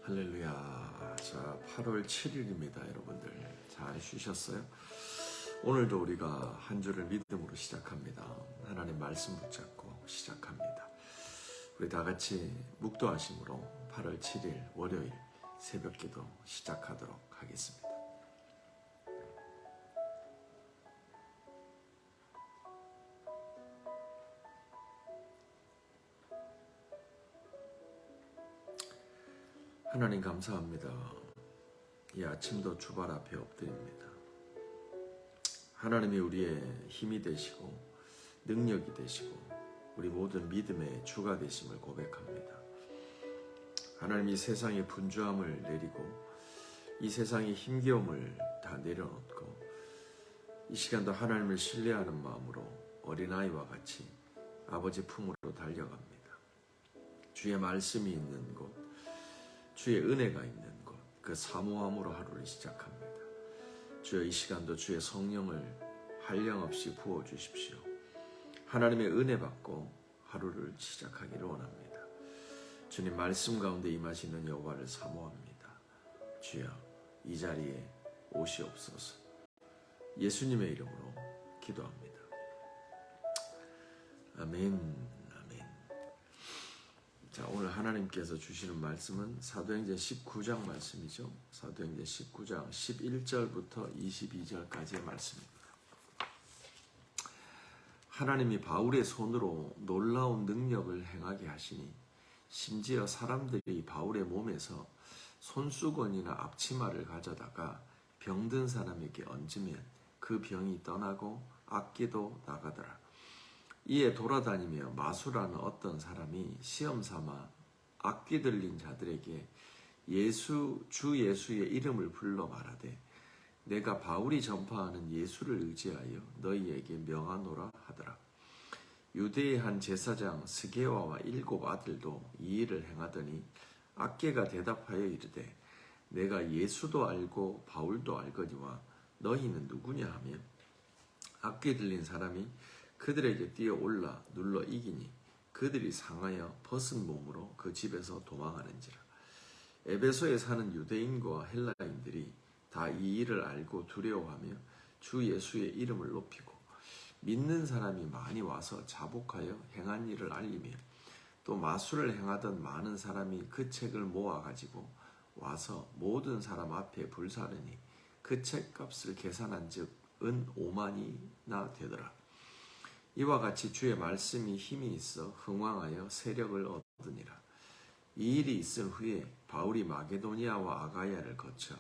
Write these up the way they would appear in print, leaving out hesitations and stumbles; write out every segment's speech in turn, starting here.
할렐루야. 자, 8월 7일입니다. 여러분들 잘 쉬셨어요? 오늘도 우리가 한 주를 믿음으로 시작합니다. 하나님 말씀 붙잡고 시작합니다. 우리 다 같이 묵도하심으로 8월 7일 월요일 새벽기도 시작하도록 하겠습니다. 하나님 감사합니다. 이 아침도 주발 앞에 엎드립니다. 하나님이 우리의 힘이 되시고 능력이 되시고 우리 모든 믿음의 주가 되심을 고백합니다. 하나님이 세상의 분주함을 내리고 이 세상의 힘겨움을 다 내려놓고 이 시간도 하나님을 신뢰하는 마음으로 어린아이와 같이 아버지 품으로 달려갑니다. 주의 말씀이 있는 곳, 주의 은혜가 있는 곳, 그 사모함으로 하루를 시작합니다. 주여, 이 시간도 주의 성령을 한량없이 부어주십시오. 하나님의 은혜 받고 하루를 시작하기를 원합니다. 주님 말씀 가운데 임하시는 여호와를 사모합니다. 주여, 이 자리에 오시옵소서. 예수님의 이름으로 기도합니다. 아멘. 자, 오늘 하나님께서 주시는 말씀은 사도행전 19장 말씀이죠. 사도행전 19장 11절부터 22절까지의 말씀입니다. 하나님이 바울의 손으로 놀라운 능력을 행하게 하시니 심지어 사람들이 바울의 몸에서 손수건이나 앞치마를 가져다가 병든 사람에게 얹으면 그 병이 떠나고 악기도 나가더라. 이에 돌아다니며 마수라는 어떤 사람이 시험삼아 악귀 들린 자들에게 주 예수의 이름을 불러 말하되 내가 바울이 전파하는 예수를 의지하여 너희에게 명하노라 하더라. 유대의 한 제사장 스게와와 7 아들도 이 일을 행하더니 악귀가 대답하여 이르되 내가 예수도 알고 바울도 알거니와 너희는 누구냐 하며 악귀 들린 사람이 그들에게 뛰어올라 눌러 이기니 그들이 상하여 벗은 몸으로 그 집에서 도망하는지라. 에베소에 사는 유대인과 헬라인들이 다 이 일을 알고 두려워하며 주 예수의 이름을 높이고 믿는 사람이 많이 와서 자복하여 행한 일을 알리며 또 마술을 행하던 많은 사람이 그 책을 모아가지고 와서 모든 사람 앞에 불사르니 그 책값을 계산한 즉 은 5만이나 되더라. 이와 같이 주의 말씀이 힘이 있어 흥왕하여 세력을 얻으니라. 이 일이 있은 후에 바울이 마게도니아와 아가야를 거쳐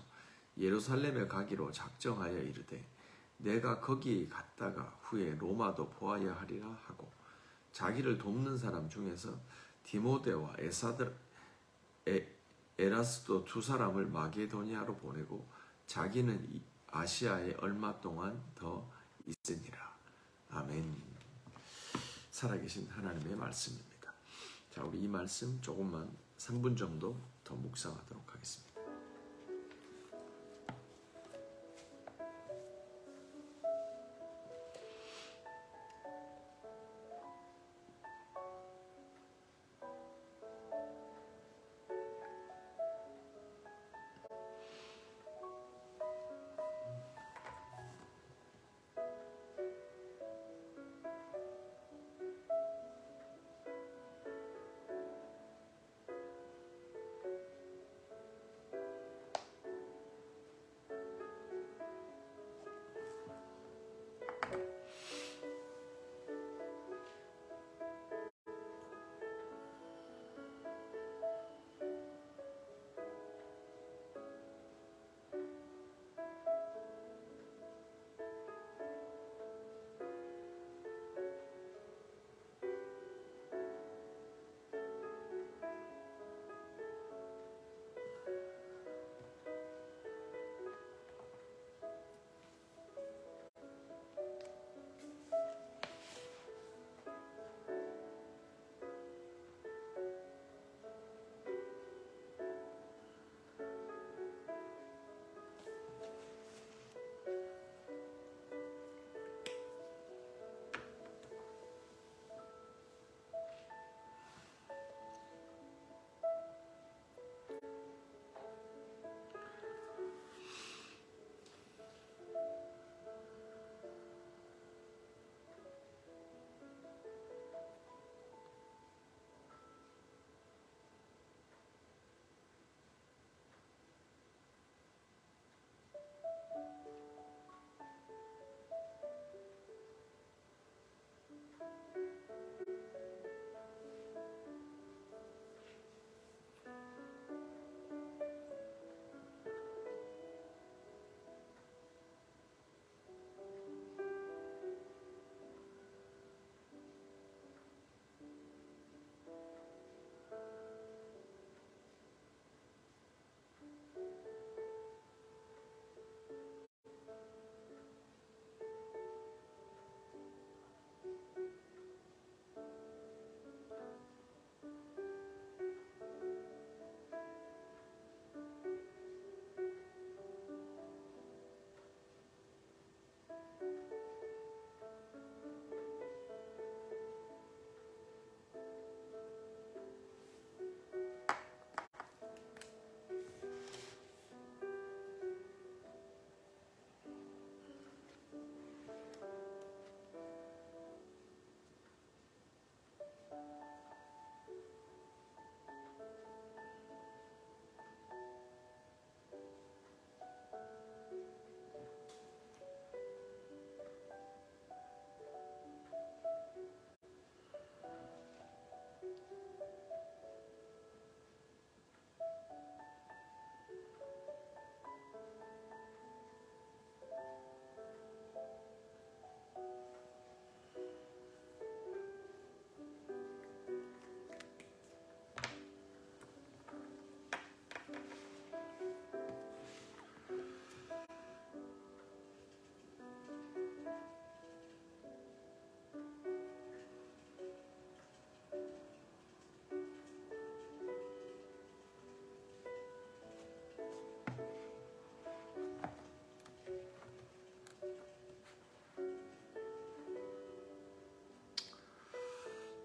예루살렘에 가기로 작정하여 이르되 내가 거기 갔다가 후에 로마도 보아야 하리라 하고 자기를 돕는 사람 중에서 디모데와 에라스도 2 사람을 마게도니아로 보내고 자기는 아시아에 얼마 동안 더 있으니라. 아멘. 살아계신 하나님의 말씀입니다. 자, 우리 이 말씀 조금만 3분 정도 더 묵상하도록 하겠습니다.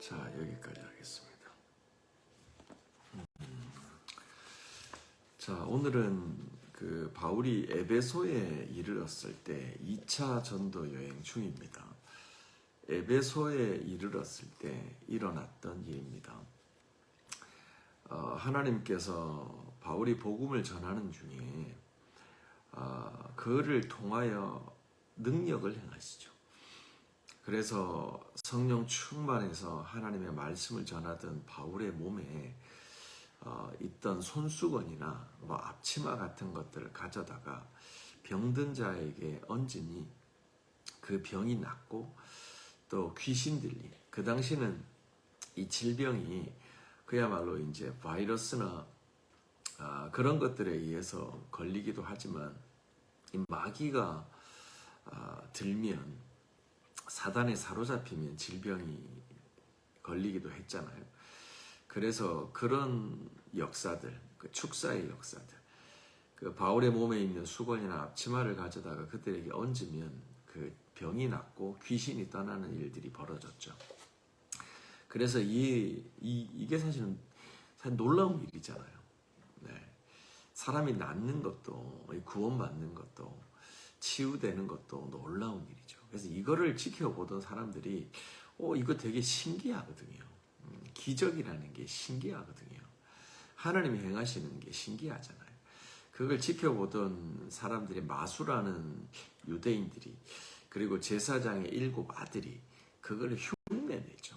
자, 여기까지 하겠습니다. 자, 오늘은 그 바울이 에베소에 이르렀을 때 2차 전도 여행 중입니다. 에베소에 이르렀을 때 일어났던 일입니다. 하나님께서 바울이 복음을 전하는 중에 그를 통하여 능력을 행하시죠. 그래서 성령 충만해서 하나님의 말씀을 전하던 바울의 몸에 있던 손수건이나 뭐 앞치마 같은 것들을 가져다가 병든 자에게 얹으니 그 병이 낫고 또 귀신들이, 그 당시는 이 질병이 그야말로 이제 바이러스나 그런 것들에 의해서 걸리기도 하지만 이 마귀가 들면, 사단에 사로잡히면 질병이 걸리기도 했잖아요. 그래서 그런 역사들, 그 축사의 역사들, 그 바울의 몸에 있는 수건이나 앞치마를 가져다가 그들에게 얹으면 그 병이 낫고 귀신이 떠나는 일들이 벌어졌죠. 그래서 이게 사실 놀라운 일이잖아요. 네. 사람이 낫는 것도, 구원받는 것도, 치유되는 것도 놀라운 일이죠. 그래서 이거를 지켜보던 사람들이 이거 되게 신기하거든요. 기적이라는 게 신기하거든요. 하나님이 행하시는 게 신기하잖아요. 그걸 지켜보던 사람들이, 마수라는 유대인들이, 그리고 제사장의 7 아들이 그걸 흉내내죠.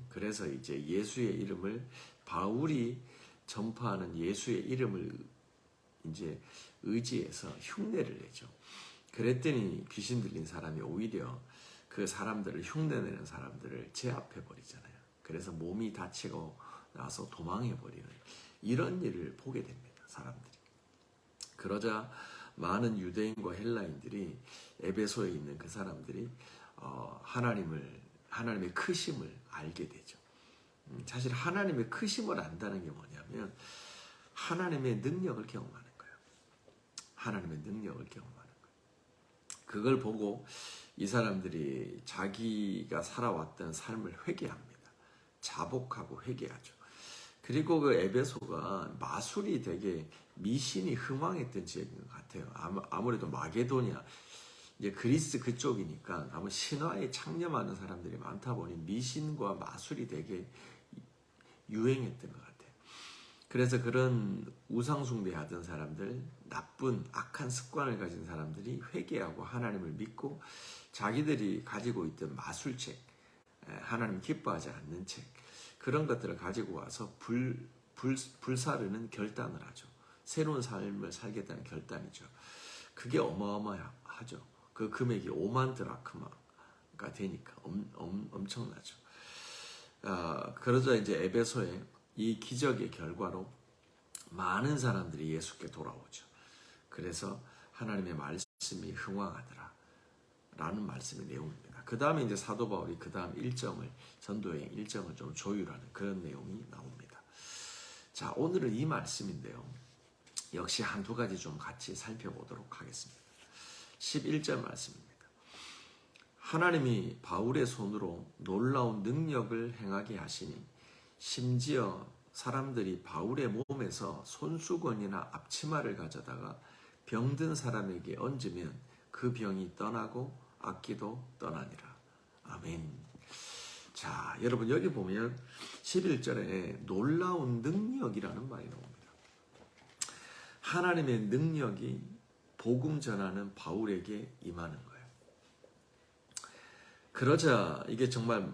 그래서 이제 예수의 이름을, 바울이 전파하는 예수의 이름을 이제 의지해서 흉내를 내죠. 그랬더니 귀신 들린 사람이 오히려 그 사람들을, 흉내내는 사람들을 제압해 버리잖아요. 그래서 몸이 다치고 나서 도망해 버리는 이런 일을 보게 됩니다, 사람들이. 그러자 많은 유대인과 헬라인들이, 에베소에 있는 그 사람들이 하나님의 크심을 알게 되죠. 사실 하나님의 크심을 안다는 게 뭐냐면 하나님의 능력을 경험하는 거예요. 하나님의 능력을 경험하는 거예요. 그걸 보고 이 사람들이 자기가 살아왔던 삶을 회개합니다. 자복하고 회개하죠. 그리고 그 에베소가 마술이 되게, 미신이 흥왕했던 지역인 것 같아요. 아무래도 마게도냐, 이제 그리스 그쪽이니까 아무 신화에 창념하는 사람들이 많다 보니 미신과 마술이 되게 유행했던 것 같아요. 그래서 그런 우상숭배하던 사람들, 나쁜 악한 습관을 가진 사람들이 회개하고 하나님을 믿고 자기들이 가지고 있던 마술책, 하나님 기뻐하지 않는 책, 그런 것들을 가지고 와서 불사르는 결단을 하죠. 새로운 삶을 살겠다는 결단이죠. 그게 어마어마하죠. 그 금액이 5만 드라크마가 되니까 엄청나죠. 그러자 이제 에베소에 이 기적의 결과로 많은 사람들이 예수께 돌아오죠. 그래서 하나님의 말씀이 흥왕하더라 라는 말씀의 내용입니다. 그 다음에 이제 사도 바울이 그 다음 전도여행 일정을 좀 조율하는 그런 내용이 나옵니다. 자, 오늘은 이 말씀인데요. 역시 한두 가지 좀 같이 살펴보도록 하겠습니다. 11절 말씀입니다. 하나님이 바울의 손으로 놀라운 능력을 행하게 하시니 심지어 사람들이 바울의 몸에서 손수건이나 앞치마를 가져다가 병든 사람에게 얹으면 그 병이 떠나고 악기도 떠나니라. 아멘. 자, 여러분 여기 보면 11절에 놀라운 능력이라는 말이 나옵니다. 하나님의 능력이 복음 전하는 바울에게 임하는 거예요. 그러자 이게 정말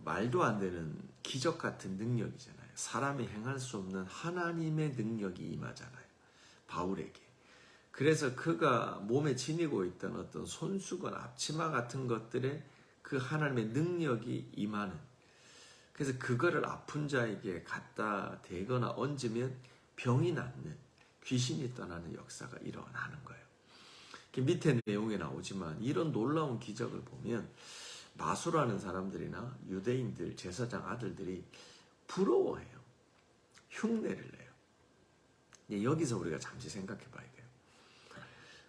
말도 안 되는 기적 같은 능력이잖아요. 사람이 행할 수 없는 하나님의 능력이 임하잖아요, 바울에게. 그래서 그가 몸에 지니고 있던 어떤 손수건, 앞치마 같은 것들에 그 하나님의 능력이 임하는, 그래서 그거를 아픈 자에게 갖다 대거나 얹으면 병이 낫는, 귀신이 떠나는 역사가 일어나는 거예요. 밑에 내용에 나오지만 이런 놀라운 기적을 보면 마술하는 사람들이나 유대인들, 제사장 아들들이 부러워해요. 흉내를 내요. 여기서 우리가 잠시 생각해 봐야 돼요.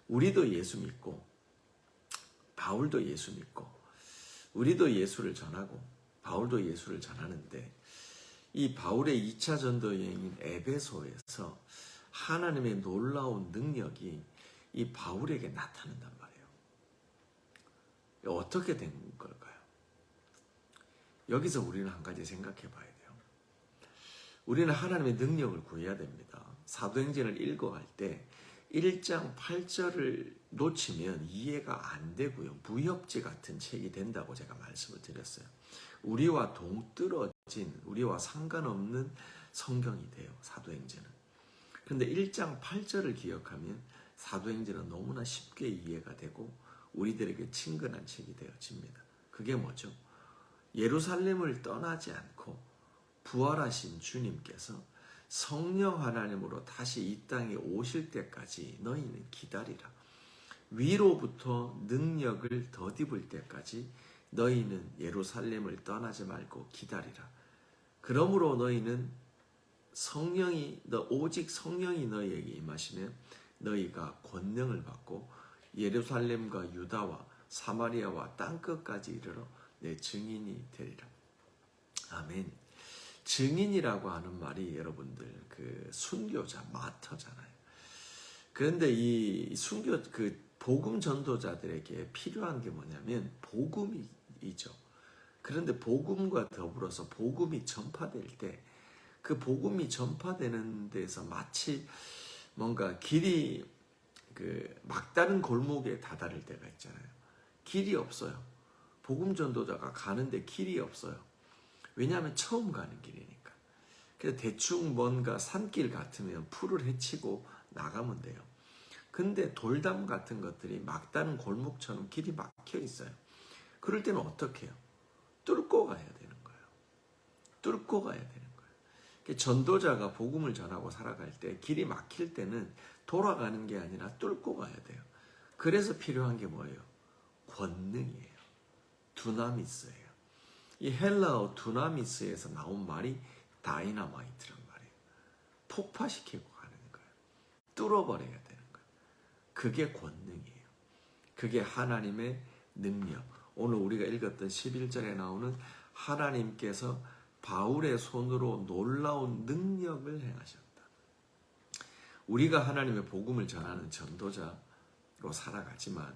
우리도 예수 믿고, 바울도 예수 믿고, 우리도 예수를 전하고, 바울도 예수를 전하는데 이 바울의 2차 전도 여행인 에베소에서 하나님의 놀라운 능력이 이 바울에게 나타난단 말이에요. 어떻게 된 걸까요? 여기서 우리는 한 가지 생각해 봐야 돼요. 우리는 하나님의 능력을 구해야 됩니다. 사도행전을 읽어갈 때 1장 8절을 놓치면 이해가 안 되고요. 무협지 같은 책이 된다고 제가 말씀을 드렸어요. 우리와 동떨어진, 우리와 상관없는 성경이 돼요. 사도행전은. 그런데 1장 8절을 기억하면 사도행전은 너무나 쉽게 이해가 되고 우리들에게 친근한 책이 되어집니다. 그게 뭐죠? 예루살렘을 떠나지 않고 부활하신 주님께서 성령 하나님으로 다시 이 땅에 오실 때까지 너희는 기다리라. 위로부터 능력을 덧입을 때까지 너희는 예루살렘을 떠나지 말고 기다리라. 그러므로 너희는 오직 성령이 너희에게 임하시면 너희가 권능을 받고 예루살렘과 유다와 사마리아와 땅끝까지 이르러 내 증인이 되리라. 아멘. 증인이라고 하는 말이 여러분들 그 순교자, 마터잖아요. 그런데 이 복음 전도자들에게 필요한 게 뭐냐면 복음이죠. 그런데 복음과 더불어서 복음이 전파될 때 그 복음이 전파되는 데서 마치 뭔가 길이 막다른 골목에 다다를 때가 있잖아요. 길이 없어요. 복음 전도자가 가는데 길이 없어요. 왜냐하면 처음 가는 길이니까. 그래서 대충 뭔가 산길 같으면 풀을 헤치고 나가면 돼요. 근데 돌담 같은 것들이 막다른 골목처럼 길이 막혀 있어요. 그럴 때는 어떻게 해요? 뚫고 가야 되는 거예요. 뚫고 가야 되는 거예요. 전도자가 복음을 전하고 살아갈 때 길이 막힐 때는 돌아가는 게 아니라 뚫고 가야 돼요. 그래서 필요한 게 뭐예요? 권능이에요. 두나미스예요. 이 헬라어 두나미스에서 나온 말이 다이너마이트란 말이에요. 폭파시키고 가는 거예요. 뚫어버려야 되는 거예요. 그게 권능이에요. 그게 하나님의 능력. 오늘 우리가 읽었던 11절에 나오는 하나님께서 바울의 손으로 놀라운 능력을 행하셨다. 우리가 하나님의 복음을 전하는 전도자로 살아가지만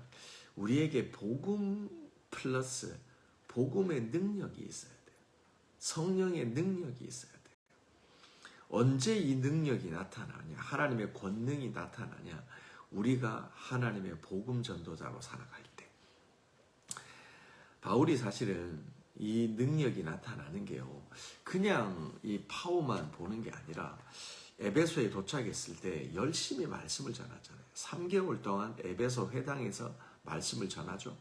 우리에게 복음 플러스 복음의 능력이 있어야 돼요. 성령의 능력이 있어야 돼요. 언제 이 능력이 나타나냐? 하나님의 권능이 나타나냐? 우리가 하나님의 복음 전도자로 살아갈 때. 바울이 사실은 이 능력이 나타나는 게요. 그냥 이 파워만 보는 게 아니라 에베소에 도착했을 때 열심히 말씀을 전하잖아요. 3개월 동안 에베소 회당에서 말씀을 전하죠.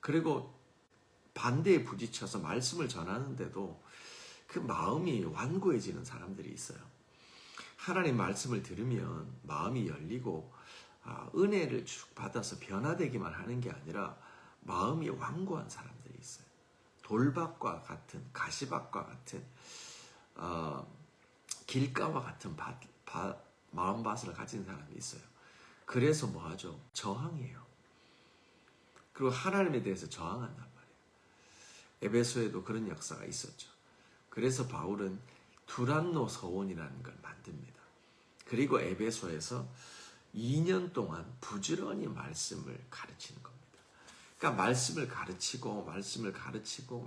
그리고 반대에 부딪혀서 말씀을 전하는데도 그 마음이 완고해지는 사람들이 있어요. 하나님 말씀을 들으면 마음이 열리고 은혜를 쭉 받아서 변화되기만 하는 게 아니라 마음이 완고한 사람들이 있어요. 돌밭과 같은, 가시밭과 같은, 길가와 같은 마음밭을 가진 사람이 있어요. 그래서 뭐 하죠? 저항해요. 그리고 하나님에 대해서 저항한단 말이에요. 에베소에도 그런 역사가 있었죠. 그래서 바울은 두란노 서원이라는 걸 만듭니다. 그리고 에베소에서 2년 동안 부지런히 말씀을 가르치는 겁니다. 그러니까 말씀을 가르치고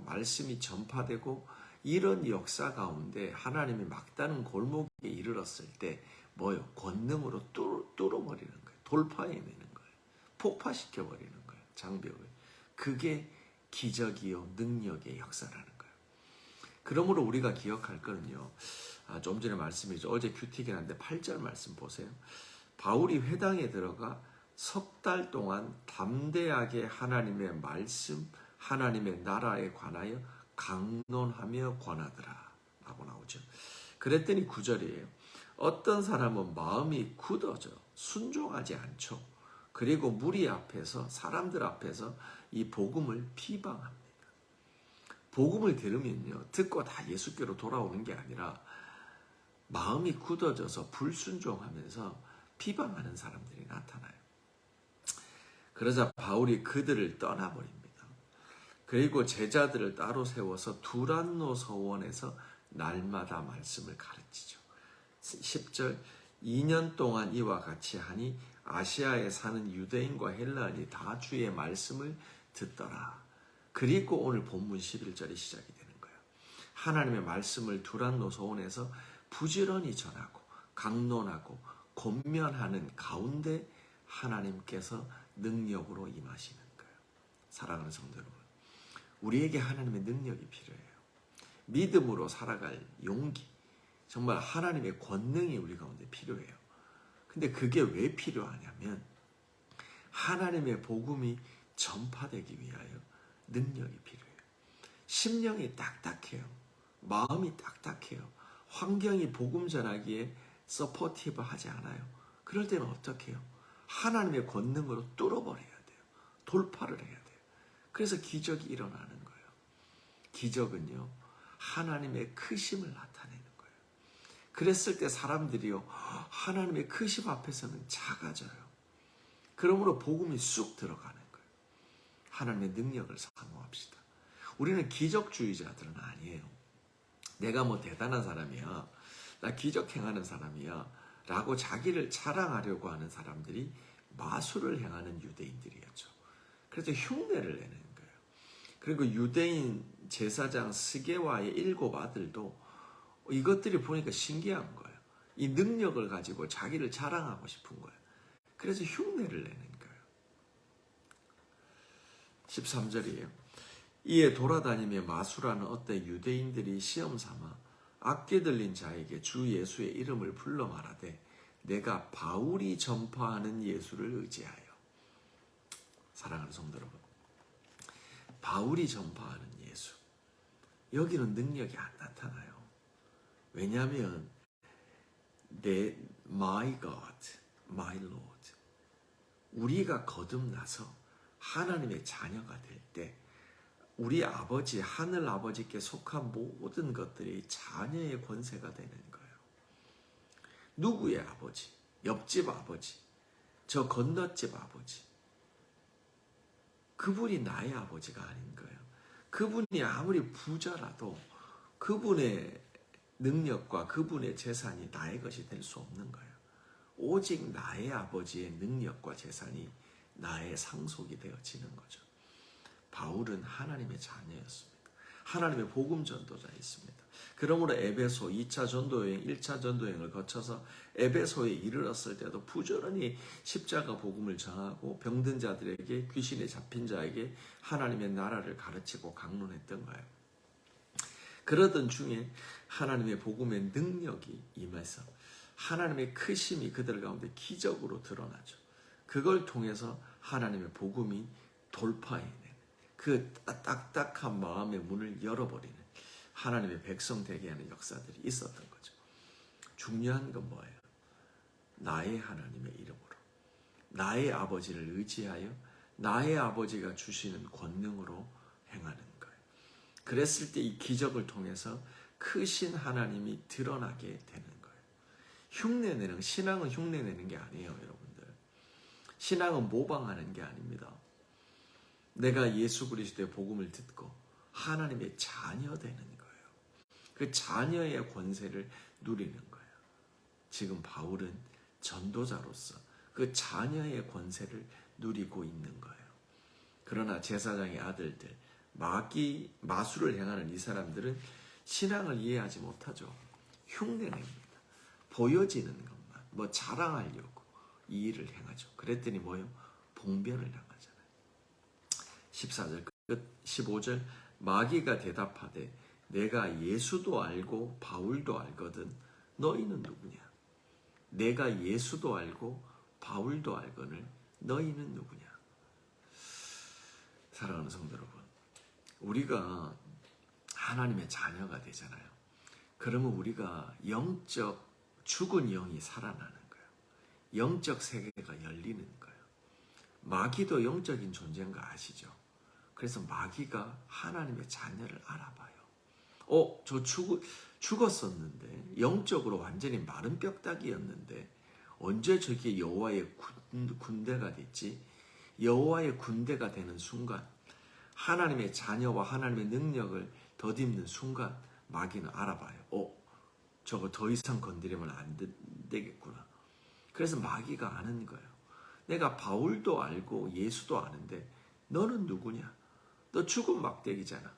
말씀이 전파되고 이런 역사 가운데 하나님이 막다른 골목에 이르렀을 때 뭐요? 권능으로 뚫어버리는 거예요. 돌파해내는 거예요. 폭파시켜버리는 거예요. 장벽을. 그게 기적이요 능력의 역사라는 거예요. 그러므로 우리가 기억할 거는요. 좀 전에 말씀이죠. 어제 큐티긴 한데 8절 말씀 보세요. 바울이 회당에 들어가 석 달 동안 담대하게 하나님의 말씀, 하나님의 나라에 관하여 강론하며 권하더라 라고 나오죠. 그랬더니 9절이에요. 어떤 사람은 마음이 굳어져 순종하지 않죠. 그리고 무리 앞에서, 사람들 앞에서 이 복음을 비방합니다. 복음을 들으면요, 듣고 다 예수께로 돌아오는 게 아니라 마음이 굳어져서 불순종하면서 비방하는 사람들이 나타나요. 그러자 바울이 그들을 떠나버립니다. 그리고 제자들을 따로 세워서 두란노 서원에서 날마다 말씀을 가르치죠. 10절 2년 동안 이와 같이 하니 아시아에 사는 유대인과 헬라인이 다 주의 말씀을 듣더라. 그리고 오늘 본문 11절이 시작이 되는 거예요. 하나님의 말씀을 두란노 서원에서 부지런히 전하고 강론하고 권면하는 가운데 하나님께서 능력으로 임하시는 거예요. 사랑하는 성도 여러분, 우리에게 하나님의 능력이 필요해요. 믿음으로 살아갈 용기, 정말 하나님의 권능이 우리 가운데 필요해요. 근데 그게 왜 필요하냐면 하나님의 복음이 전파되기 위하여 능력이 필요해요. 심령이 딱딱해요. 마음이 딱딱해요. 환경이 복음 전하기에 서포티브하지 않아요. 그럴 때는 어떻게 해요? 하나님의 권능으로 뚫어버려야 돼요. 돌파를 해야 돼요. 그래서 기적이 일어나는 거예요. 기적은요, 하나님의 크심을 나타내는 거예요. 그랬을 때 사람들이요, 하나님의 크심 앞에서는 작아져요. 그러므로 복음이 쑥 들어가는 거예요. 하나님의 능력을 사모합시다. 우리는 기적주의자들은 아니에요. 내가 뭐 대단한 사람이야, 나 기적 행하는 사람이야 라고 자기를 자랑하려고 하는 사람들이 마술을 행하는 유대인들이었죠. 그래서 흉내를 내는 거예요. 그리고 유대인 제사장 스게와의 7 아들도 이것들이 보니까 신기한 거예요. 이 능력을 가지고 자기를 자랑하고 싶은 거예요. 그래서 흉내를 내는 거예요. 13절이에요. 이에 돌아다니며 마술하는 어떤 유대인들이 시험 삼아 악기 들린 자에게 주 예수의 이름을 불러 말하되 내가 바울이 전파하는 예수를 의지하여. 사랑하는 성도 여러분, 바울이 전파하는 예수, 여기는 능력이 안 나타나요. 왜냐하면 my God, my Lord, 우리가 거듭나서 하나님의 자녀가 될 때 우리 아버지, 하늘 아버지께 속한 모든 것들이 자녀의 권세가 되는 거예요. 누구의 아버지? 옆집 아버지, 저 건너집 아버지, 그분이 나의 아버지가 아닌 거예요. 그분이 아무리 부자라도 그분의 능력과 그분의 재산이 나의 것이 될 수 없는 거예요. 오직 나의 아버지의 능력과 재산이 나의 상속이 되어지는 거죠. 바울은 하나님의 자녀였습니다. 하나님의 복음 전도자였습니다. 그러므로 에베소 2차 전도여행, 1차 전도여행을 거쳐서 에베소에 이르렀을 때도 부지런히 십자가 복음을 전하고 병든 자들에게, 귀신에 잡힌 자에게 하나님의 나라를 가르치고 강론했던 거예요. 그러던 중에 하나님의 복음의 능력이 임해서 하나님의 크심이 그들 가운데 기적으로 드러나죠. 그걸 통해서 하나님의 복음이 돌파해내는, 그 딱딱한 마음의 문을 열어버리는 하나님의 백성 되게 하는 역사들이 있었던 거죠. 중요한 건 뭐예요? 나의 하나님의 이름으로, 나의 아버지를 의지하여 나의 아버지가 주시는 권능으로 행하는 거예요. 그랬을 때 이 기적을 통해서 크신 하나님이 드러나게 되는 거예요. 흉내내는, 신앙은 흉내내는 게 아니에요, 여러분들. 신앙은 모방하는 게 아닙니다. 내가 예수 그리스도의 복음을 듣고 하나님의 자녀 되는 거예요. 그 자녀의 권세를 누리는 거예요. 지금 바울은 전도자로서 그 자녀의 권세를 누리고 있는 거예요. 그러나 제사장의 아들들, 마술을 행하는 이 사람들은 신앙을 이해하지 못하죠. 흉내냅니다. 보여지는 것만, 뭐 자랑하려고 이 일을 행하죠. 그랬더니 뭐요? 봉변을 당하잖아요. 14절 끝, 15절 마귀가 대답하되 내가 예수도 알고 바울도 알거든 너희는 누구냐? 내가 예수도 알고 바울도 알거늘 너희는 누구냐? 사랑하는 성도 여러분, 우리가 하나님의 자녀가 되잖아요. 그러면 우리가 영적 죽은 영이 살아나는 거예요. 영적 세계가 열리는 거예요. 마귀도 영적인 존재인 거 아시죠? 그래서 마귀가 하나님의 자녀를 알아봐요. 저 죽었었는데, 영적으로 완전히 마른 뼈다귀였는데 언제 저게 여호와의 군대가 됐지? 여호와의 군대가 되는 순간 하나님의 자녀와 하나님의 능력을 덧입는 순간 마귀는 알아봐요. 저거 더 이상 건드리면 안 되겠구나. 그래서 마귀가 아는 거예요. 내가 바울도 알고 예수도 아는데 너는 누구냐? 너 죽은 막대기잖아.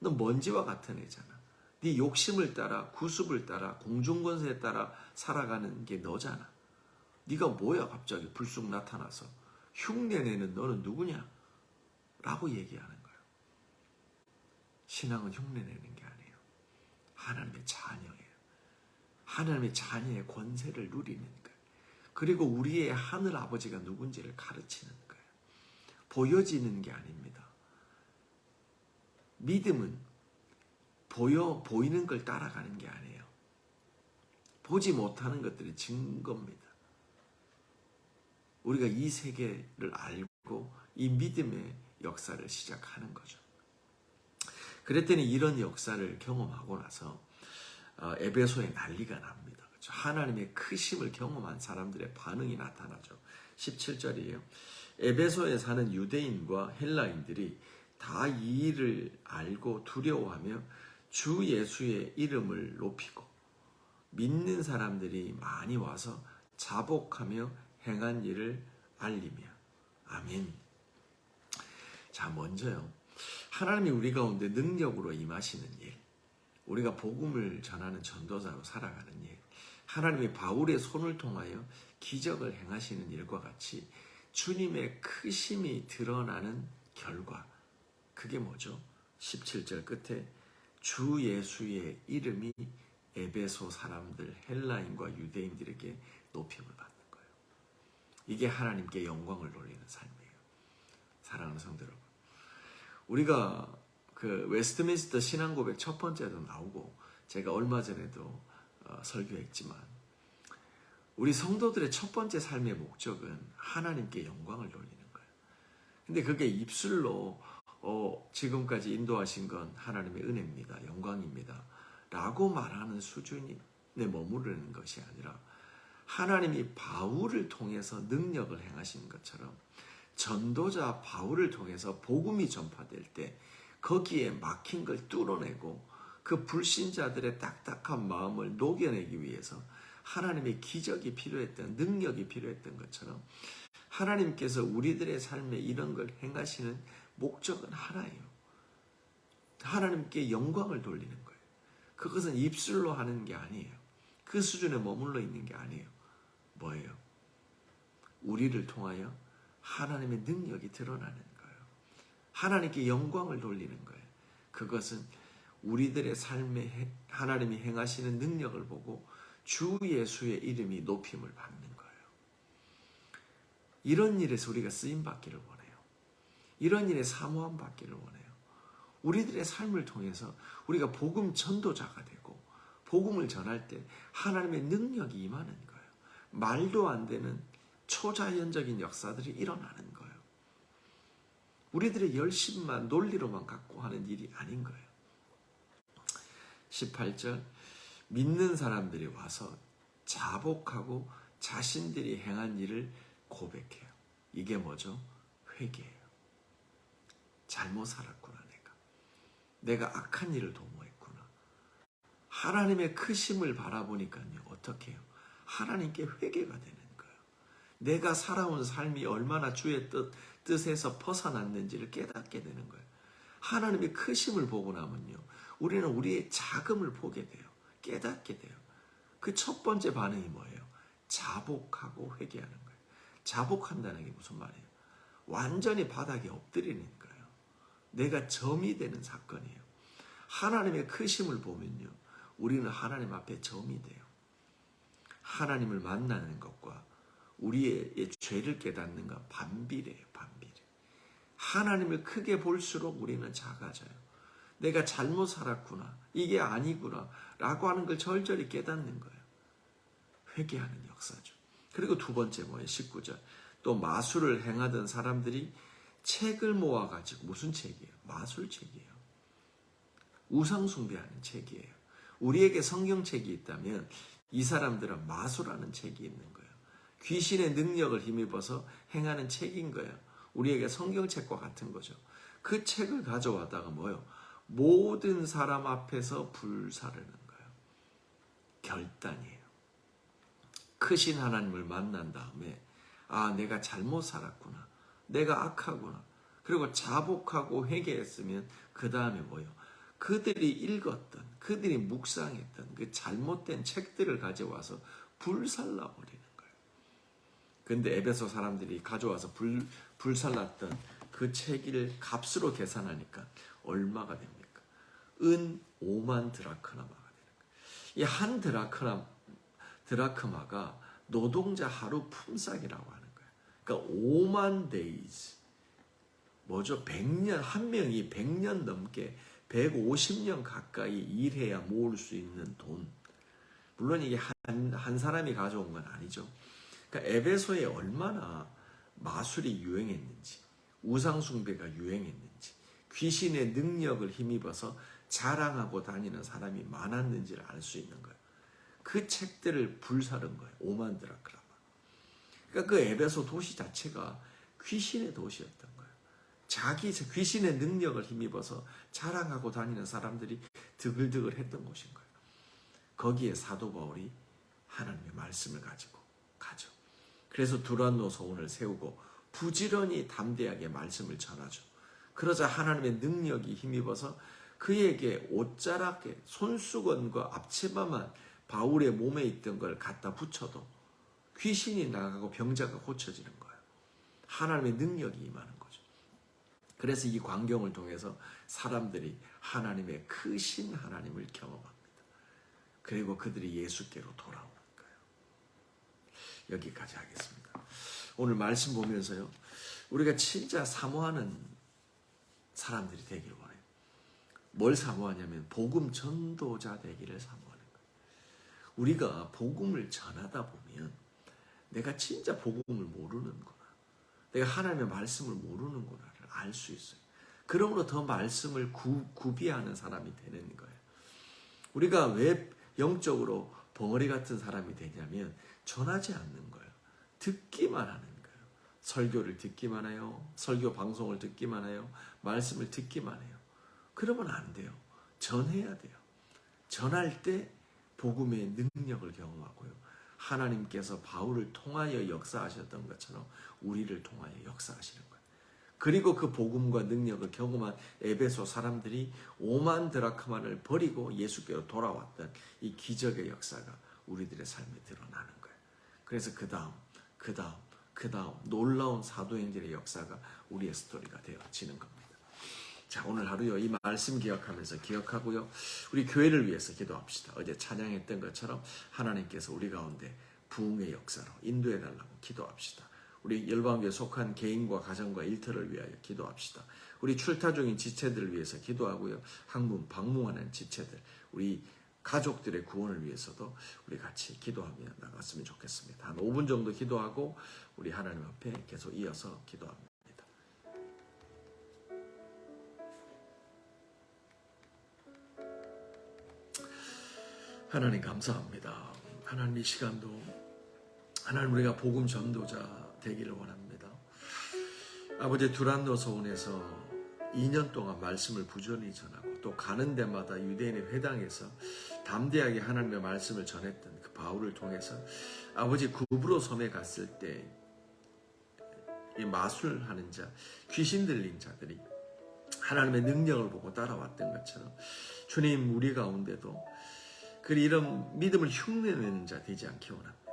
너 먼지와 같은 애잖아. 네 욕심을 따라 구습을 따라 공중권세에 따라 살아가는 게 너잖아. 네가 뭐야 갑자기 불쑥 나타나서 흉내내는 너는 누구냐? 라고 얘기하는 거예요. 신앙은 흉내내는 게 아니에요. 하나님의 자녀예요. 하나님의 자녀의 권세를 누리는 거예요. 그리고 우리의 하늘 아버지가 누군지를 가르치는 거예요. 보여지는 게 아닙니다. 믿음은 보이는 걸 따라가는 게 아니에요. 보지 못하는 것들이 증거입니다. 우리가 이 세계를 알고 이 믿음의 역사를 시작하는 거죠. 그랬더니 이런 역사를 경험하고 나서 에베소에 난리가 납니다. 그렇죠? 하나님의 크심을 경험한 사람들의 반응이 나타나죠. 17절이에요. 에베소에 사는 유대인과 헬라인들이 다 이 일을 알고 두려워하며 주 예수의 이름을 높이고 믿는 사람들이 많이 와서 자복하며 행한 일을 알리며. 아멘. 자, 먼저요. 하나님이 우리 가운데 능력으로 임하시는 일, 우리가 복음을 전하는 전도자로 살아가는 일, 하나님이 바울의 손을 통하여 기적을 행하시는 일과 같이 주님의 크심이 드러나는 결과, 그게 뭐죠? 17절 끝에 주 예수의 이름이 에베소 사람들, 헬라인과 유대인들에게 높임을 받는 거예요. 이게 하나님께 영광을 돌리는 삶이에요. 사랑하는 성도 여러분, 우리가 그 웨스트민스터 신앙고백 첫 번째도 나오고 제가 얼마 전에도 설교했지만 우리 성도들의 첫 번째 삶의 목적은 하나님께 영광을 돌리는 거예요. 근데 그게 입술로 지금까지 인도하신 건 하나님의 은혜입니다. 영광입니다. 라고 말하는 수준에 머무르는 것이 아니라 하나님이 바울을 통해서 능력을 행하시는 것처럼 전도자 바울을 통해서 복음이 전파될 때 거기에 막힌 걸 뚫어내고 그 불신자들의 딱딱한 마음을 녹여내기 위해서 하나님의 기적이 필요했던, 능력이 필요했던 것처럼 하나님께서 우리들의 삶에 이런 걸 행하시는 목적은 하나예요. 하나님께 영광을 돌리는 거예요. 그것은 입술로 하는 게 아니에요. 그 수준에 머물러 있는 게 아니에요. 뭐예요? 우리를 통하여 하나님의 능력이 드러나는 거예요. 하나님께 영광을 돌리는 거예요. 그것은 우리들의 삶에 하나님이 행하시는 능력을 보고 주 예수의 이름이 높임을 받는 거예요. 이런 일에서 우리가 쓰임 받기를 원해요. 이런 일에 사모함 받기를 원해요. 우리들의 삶을 통해서 우리가 복음 전도자가 되고 복음을 전할 때 하나님의 능력이 임하는 거예요. 말도 안 되는 초자연적인 역사들이 일어나는 거예요. 우리들의 열심만 논리로만 갖고 하는 일이 아닌 거예요. 18절 믿는 사람들이 와서 자복하고 자신들이 행한 일을 고백해요. 이게 뭐죠? 회개예요. 잘못 살았구나 내가 악한 일을 도모했구나. 하나님의 크심을 바라보니까요. 어떻게 해요? 하나님께 회개가 되는 거예요. 내가 살아온 삶이 얼마나 주의 뜻에서 벗어났는지를 깨닫게 되는 거예요. 하나님의 크심을 보고 나면요. 우리는 우리의 자금을 보게 돼요. 깨닫게 돼요. 그 첫 번째 반응이 뭐예요? 자복하고 회개하는 거예요. 자복한다는 게 무슨 말이에요? 완전히 바닥에 엎드리는 거예요. 내가 점이 되는 사건이에요. 하나님의 크심을 보면요. 우리는 하나님 앞에 점이 돼요. 하나님을 만나는 것과 우리의 죄를 깨닫는 것 반비례해요. 반비례. 하나님을 크게 볼수록 우리는 작아져요. 내가 잘못 살았구나. 이게 아니구나. 라고 하는 걸 절절히 깨닫는 거예요. 회개하는 역사죠. 그리고 두 번째 뭐예요? 19절. 또 마술을 행하던 사람들이 책을 모아가지고 무슨 책이에요? 마술책이에요. 우상숭배하는 책이에요. 우리에게 성경책이 있다면 이 사람들은 마술하는 책이 있는 거예요. 귀신의 능력을 힘입어서 행하는 책인 거예요. 우리에게 성경책과 같은 거죠. 그 책을 가져왔다가 뭐요? 모든 사람 앞에서 불사르는 거예요. 결단이에요. 크신 하나님을 만난 다음에 아, 내가 잘못 살았구나. 내가 악하구나. 그리고 자복하고 회개했으면 그 다음에 뭐요? 그들이 읽었던, 그들이 묵상했던 그 잘못된 책들을 가져와서 불살라버리는 거예요. 근데 에베소 사람들이 가져와서 불살랐던 그 책을 값으로 계산하니까 얼마가 됩니까? 은 5만 드라크마가 되는 거예요. 이 한 드라크마가 노동자 하루 품삯이라고 하는 거예요. 그러니까 5만 데이즈. 뭐죠? 100년, 한 명이 100년 넘게 150년 가까이 일해야 모을 수 있는 돈. 물론 이게 한 사람이 가져온 건 아니죠. 그러니까 에베소에 얼마나 마술이 유행했는지, 우상숭배가 유행했는지, 귀신의 능력을 힘입어서 자랑하고 다니는 사람이 많았는지를 알 수 있는 거예요. 그 책들을 불사른 거예요. 5만 드라크마. 그러니까 그 에베소 도시 자체가 귀신의 도시였던 거예요. 자기 귀신의 능력을 힘입어서 자랑하고 다니는 사람들이 드글드글 했던 곳인 거예요. 거기에 사도 바울이 하나님의 말씀을 가지고 가죠. 그래서 두란노 소원을 세우고 부지런히 담대하게 말씀을 전하죠. 그러자 하나님의 능력이 힘입어서 그에게 옷자락에 손수건과 앞치마만 바울의 몸에 있던 걸 갖다 붙여도 귀신이 나가고 병자가 고쳐지는 거예요. 하나님의 능력이 임하는 거죠. 그래서 이 광경을 통해서 사람들이 하나님의 크신 하나님을 경험합니다. 그리고 그들이 예수께로 돌아오는 거예요. 여기까지 하겠습니다. 오늘 말씀 보면서요, 우리가 진짜 사모하는 사람들이 되기를 원해요. 뭘 사모하냐면 복음 전도자 되기를 사모하는 거예요. 우리가 복음을 전하다 보면 내가 진짜 복음을 모르는구나, 내가 하나님의 말씀을 모르는구나를 알 수 있어요. 그러므로 더 말씀을 구비하는 사람이 되는 거예요. 우리가 왜 영적으로 벙어리 같은 사람이 되냐면 전하지 않는 거예요. 듣기만 하는 거예요. 설교를 듣기만 해요. 설교 방송을 듣기만 해요. 말씀을 듣기만 해요. 그러면 안 돼요. 전해야 돼요. 전할 때 복음의 능력을 경험하고요. 하나님께서 바울을 통하여 역사하셨던 것처럼 우리를 통하여 역사하시는 거예요. 그리고 그 복음과 능력을 경험한 에베소 사람들이 5만 드라크마를 버리고 예수께로 돌아왔던 이 기적의 역사가 우리들의 삶에 드러나는 거예요. 그래서 그 다음 놀라운 사도행전의 역사가 우리의 스토리가 되어지는 겁니다. 자, 오늘 하루요, 이 말씀 기억하고요, 우리 교회를 위해서 기도합시다. 어제 찬양했던 것처럼 하나님께서 우리 가운데 부흥의 역사로 인도해달라고 기도합시다. 우리 열방교에 속한 개인과 가정과 일터를 위하여 기도합시다. 우리 출타 중인 지체들을 위해서 기도하고요, 항문 방문하는 지체들, 우리 가족들의 구원을 위해서도 우리 같이 기도하며 나갔으면 좋겠습니다. 한 5분 정도 기도하고 우리 하나님 앞에 계속 이어서 기도합니다. 하나님 감사합니다. 하나님 이 시간도 하나님 우리가 복음 전도자 되기를 원합니다. 아버지 두란노 소원에서 2년 동안 말씀을 부지런히 전하고 또 가는 데마다 유대인의 회당에서 담대하게 하나님의 말씀을 전했던 그 바울을 통해서 아버지 구브로 섬에 갔을 때 이 마술하는 자, 귀신 들린 자들이 하나님의 능력을 보고 따라왔던 것처럼 주님 우리 가운데도 이런 믿음을 흉내내는 자 되지 않기 원합니다.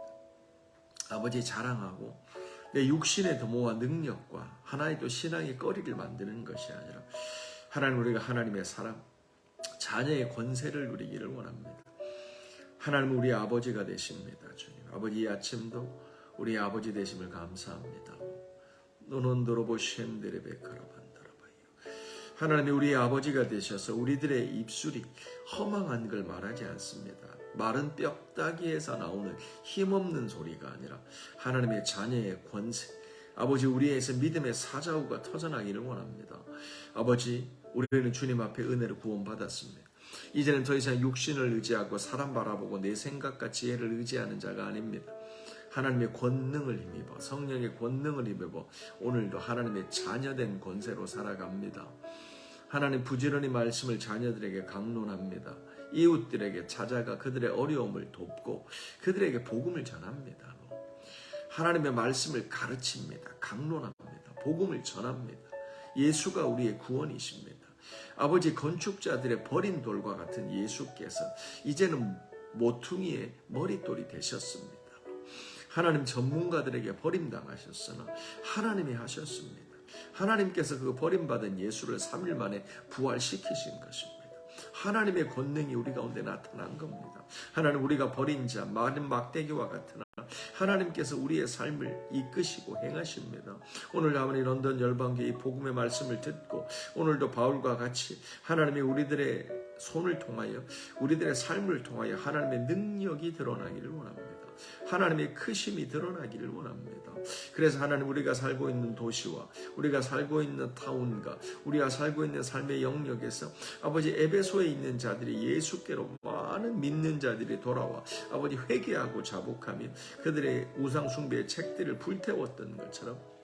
아버지 자랑하고 내 육신의 도모와 능력과 하나의 또 신앙의 꺼리를 만드는 것이 아니라 하나님 우리가 하나님의 사람, 자녀의 권세를 누리기를 원합니다. 하나님은 우리 아버지가 되십니다. 주님 아버지 이 아침도 우리 아버지 되심을 감사합니다. 하나님이 우리 아버지가 되셔서 우리들의 입술이 허망한 걸 말하지 않습니다. 마른 뼈다귀에서 나오는 힘없는 소리가 아니라 하나님의 자녀의 권세, 아버지 우리에서 믿음의 사자후가 터져나기를 원합니다. 아버지 우리는 주님 앞에 은혜를 구원받았습니다. 이제는 더 이상 육신을 의지하고 사람 바라보고 내 생각과 지혜를 의지하는 자가 아닙니다. 하나님의 권능을 힘입어 성령의 권능을 힘입어 오늘도 하나님의 자녀된 권세로 살아갑니다. 하나님 부지런히 말씀을 자녀들에게 강론합니다. 이웃들에게 찾아가 그들의 어려움을 돕고 그들에게 복음을 전합니다. 하나님의 말씀을 가르칩니다. 강론합니다. 복음을 전합니다. 예수가 우리의 구원이십니다. 아버지, 건축자들의 버린 돌과 같은 예수께서 이제는 모퉁이의 머릿돌이 되셨습니다. 하나님, 전문가들에게 버림당하셨으나 하나님이 하셨습니다. 하나님께서 그 버림받은 예수를 3일 만에 부활시키신 것입니다. 하나님의 권능이 우리 가운데 나타난 겁니다. 하나님, 우리가 버린 자 많은 막대기와 같으나 하나님께서 우리의 삶을 이끄시고 행하십니다. 오늘 하나님 런던 열방교회 복음의 말씀을 듣고 오늘도 바울과 같이 하나님이 우리들의 손을 통하여 우리들의 삶을 통하여 하나님의 능력이 드러나기를 원합니다. 하나님의 크심이 드러나기를 원합니다. 그래서 하나님, 우리가 살고 있는 도시와 우리가 살고 있는 타운과 우리가 살고 있는 삶의 영역에서 아버지, 에베소에 있는 자들이 예수께로 많은 믿는 자들이 돌아와 아버지 회개하고 자복하며 그들의 우상 숭배의 책들을 불태웠던 것처럼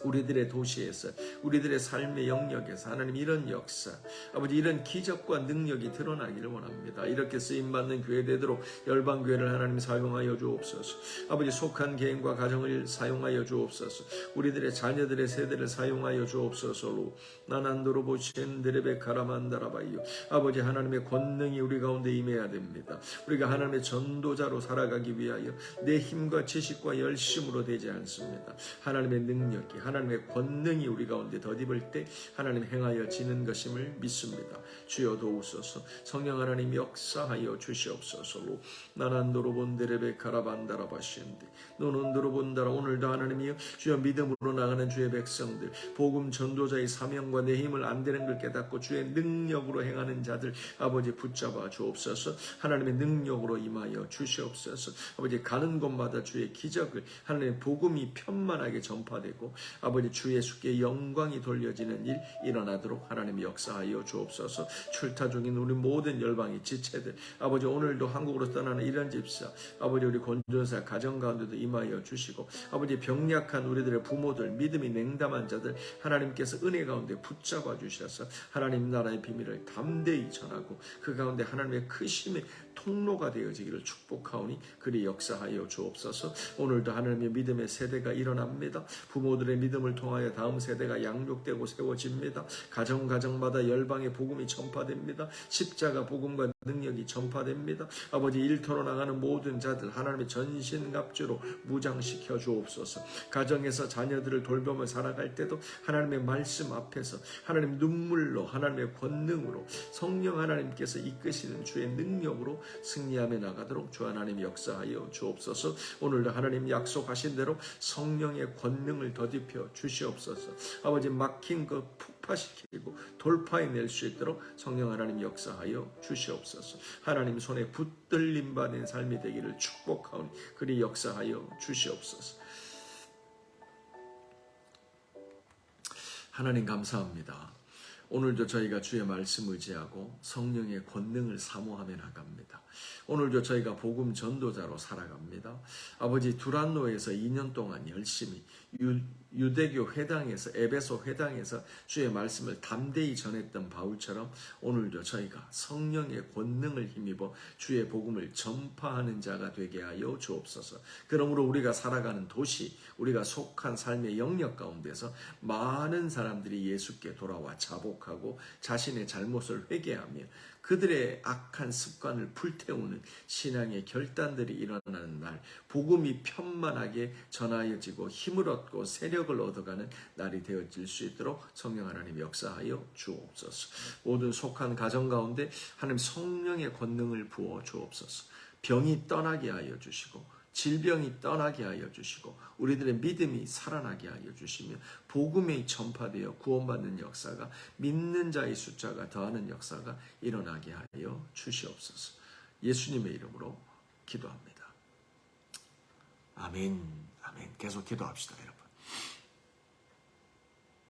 우리들의 도시에서 우리들의 삶의 영역에서 하나님 이런 역사, 아버지 이런 기적과 능력이 드러나기를 원합니다. 이렇게 쓰임받는 교회 되도록 열방교회를 하나님 사용하여 주옵소서. 아버지, 속한 개인과 가정을 사용하여 주옵소서. 우리들의 자녀들의 세대를 사용하여 주옵소서로 나난도로 보시엔드레베 카라만다라바이요. 아버지, 하나님의 권능이 우리 가운데 임해야 됩니다. 우리가 하나님의 전도자로 살아가기 위하여 내 힘과 지식과 열심으로 되지 않습니다. 하나님의 능력이, 하나님의 권능이 우리 가운데 덧입을 때 하나님 행하여 지는 것임을 믿습니다. 주여 도우소서. 성령 하나님 역사하여 주시옵소서로 나난도로 본데레베 카라반다라바시엔데 노논도로 본다라. 오늘도 하나님이여 주여 믿음으로 나가는 주의 백성들, 복음 전도자의 사명과 내 힘을 안 되는 걸 깨닫고 주의 능력으로 행하는 자들 아버지 붙잡아 주옵소서. 하나님의 능력으로 임하여 주시옵소서. 아버지, 가는 곳마다 주의 기적을 하나님의 복음이 편만하게 전파되고 아버지 주 예수께 영광이 돌려지는 일 일어나도록 하나님이 역사하여 주옵소서. 출타 중인 우리 모든 열방의 지체들 아버지, 오늘도 한국으로 떠나는 이런 집사 아버지, 우리 건전사 가정 가운데도 임하여 주시고 아버지, 병약한 우리들의 부모들, 믿음이 냉담한 자들 하나님께서 은혜 가운데 붙잡아 주셔서 하나님 나라의 비밀을 담대히 전하고 그 가운데 하나님의 크심의 통로가 되어지기를 축복하오니 그리 역사하여 주옵소서. 오늘도 하나님의 믿음의 세대가 일어납니다. 부모들의 믿음을 통하여 다음 세대가 양육되고 세워집니다. 가정마다 열방의 복음이 전파됩니다. 십자가 복음과 능력이 전파됩니다. 아버지, 일터로 나가는 모든 자들 하나님의 전신갑주로 무장시켜 주옵소서. 가정에서 자녀들을 돌보며 살아갈 때도 하나님의 말씀 앞에서 하나님 눈물로 하나님의 권능으로 성령 하나님께서 이끄시는 주의 능력으로 승리하며 나가도록 주 하나님 역사하여 주옵소서. 오늘도 하나님 약속하신 대로 성령의 권능을 덧입혀 주시옵소서. 아버지, 막힌 것 폭파시키고 돌파해낼 수 있도록 성령 하나님 역사하여 주시옵소서. 하나님 손에 붙들림 받는 삶이 되기를 축복하오니 그리 역사하여 주시옵소서. 하나님 감사합니다. 오늘도 저희가 주의 말씀 의지하고 성령의 권능을 사모하며 나갑니다. 오늘도 저희가 복음 전도자로 살아갑니다. 아버지, 두란노에서 2년 동안 열심히 유대교 회당에서, 에베소 회당에서 주의 말씀을 담대히 전했던 바울처럼 오늘도 저희가 성령의 권능을 힘입어 주의 복음을 전파하는 자가 되게 하여 주옵소서. 그러므로 우리가 살아가는 도시, 우리가 속한 삶의 영역 가운데서 많은 사람들이 예수께 돌아와 자복하고 자신의 잘못을 회개하며 그들의 악한 습관을 불태우는 신앙의 결단들이 일어나는 날, 복음이 편만하게 전하여지고 힘을 얻고 세력을 얻어가는 날이 되어질 수 있도록 성령 하나님 역사하여 주옵소서. 모든 속한 가정 가운데 하나님 성령의 권능을 부어 주옵소서. 병이 떠나게 하여 주시고 질병이 떠나게 하여 주시고 우리들의 믿음이 살아나게 하여 주시며 복음이 전파되어 구원받는 역사가, 믿는 자의 숫자가 더하는 역사가 일어나게 하여 주시옵소서. 예수님의 이름으로 기도합니다. 아멘. 아멘. 계속 기도합시다.